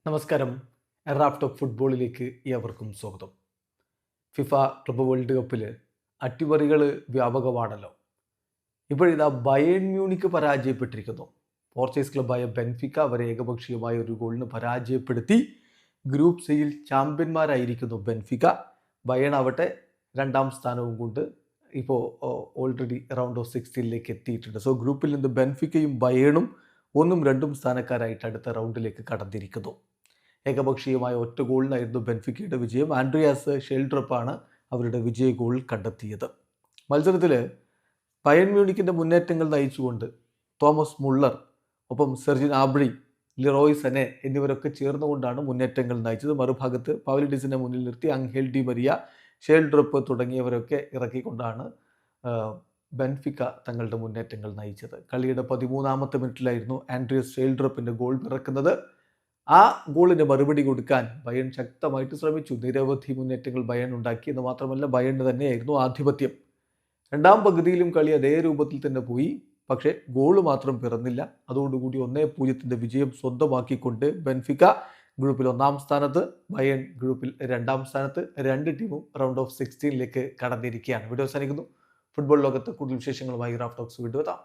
നമസ്കാരം. Raft of ഫുട്ബോളിലേക്ക് ഏവർക്കും സ്വാഗതം. ഫിഫ ക്ലബ്ബ് വേൾഡ് കപ്പിൽ അട്ടിമറികൾ വ്യാപകമാണല്ലോ. ഇപ്പോഴിതാ ബയേൺ മ്യൂണിക്ക് പരാജയപ്പെട്ടിരിക്കുന്നു. പോർച്ചുഗീസ് ക്ലബ്ബായ ബെൻഫിക്ക അവരെ ഏകപക്ഷീയമായ ഒരു ഗോളിന് പരാജയപ്പെടുത്തി. ഗ്രൂപ്പ് സിയിൽ ചാമ്പ്യന്മാരായിരിക്കുന്നു ബെൻഫിക്ക. ബയേൺ ആവട്ടെ രണ്ടാം സ്ഥാനവും കൊണ്ട് ഇപ്പോൾ ഓൾറെഡി റൗണ്ട് ഓഫ് 16ലേക്ക് എത്തിയിട്ടുണ്ട്. സോ ഗ്രൂപ്പിൽ നിന്ന് ബെൻഫിക്കയും ബയേണും 1-2 സ്ഥാനക്കാരായിട്ട് അടുത്ത റൗണ്ടിലേക്ക് കടന്നിരിക്കുന്നു. ഏകപക്ഷീയമായ ഒറ്റ ഗോളിനായിരുന്നു ബെൻഫിക്കയുടെ വിജയം. ആൻഡ്രിയാസ് ഷെൽഡ്രപ്പാണ് അവരുടെ വിജയ ഗോൾ കണ്ടെത്തിയത്. മത്സരത്തിൽ ബയേൺ മ്യൂണിക്കിൻ്റെ മുന്നേറ്റങ്ങൾ നയിച്ചുകൊണ്ട് തോമസ് മുള്ളർ, ഒപ്പം സെർജിൻ ആബ്രി, ലിറോയ് സനെ എന്നിവരൊക്കെ ചേർന്നുകൊണ്ടാണ് മുന്നേറ്റങ്ങൾ നയിച്ചത്. മറുഭാഗത്ത് പവലിഡിസിനെ മുന്നിൽ നിർത്തി അംഗേൽ ഡി മരിയ, ഷെൽഡ്രപ്പ് തുടങ്ങിയവരൊക്കെ ഇറക്കിക്കൊണ്ടാണ് ബെൻഫിക്ക തങ്ങളുടെ മുന്നേറ്റങ്ങൾ നയിച്ചത്. കളിയുടെ 13ാമത്തെ മിനിറ്റിലായിരുന്നു ആൻഡ്രിയാസ് ഷെൽഡ്രപ്പിൻ്റെ ഗോൾ പിറക്കുന്നത്. ആ ഗോളിന് മറുപടി കൊടുക്കാൻ ബയേൺ ശക്തമായിട്ട് ശ്രമിച്ചു. നിരവധി മുന്നേറ്റങ്ങൾ ബയേൺ ഉണ്ടാക്കി. എന്ന് മാത്രമല്ല ബയേണിന് തന്നെയായിരുന്നു ആധിപത്യം. രണ്ടാം പകുതിയിലും കളി അതേ രൂപത്തിൽ തന്നെ പോയി. പക്ഷേ ഗോൾ മാത്രം പിറന്നില്ല. അതോടുകൂടി 1-0 വിജയം സ്വന്തമാക്കിക്കൊണ്ട് ബെൻഫിക്ക ഗ്രൂപ്പിൽ 1-ാം സ്ഥാനത്ത്, ബയേൺ ഗ്രൂപ്പിൽ 2-ാം സ്ഥാനത്ത്. രണ്ട് ടീമും റൗണ്ട് ഓഫ് 16ലേക്ക് കടന്നിരിക്കുകയാണ്. വീഡിയോ അവസാനിക്കുന്നു. ഫുട്ബോൾ ലോകത്ത് കൂടുതൽ വിശേഷങ്ങളുമായി റാഫ് ടോക്സ് വീണ്ടും എത്താം.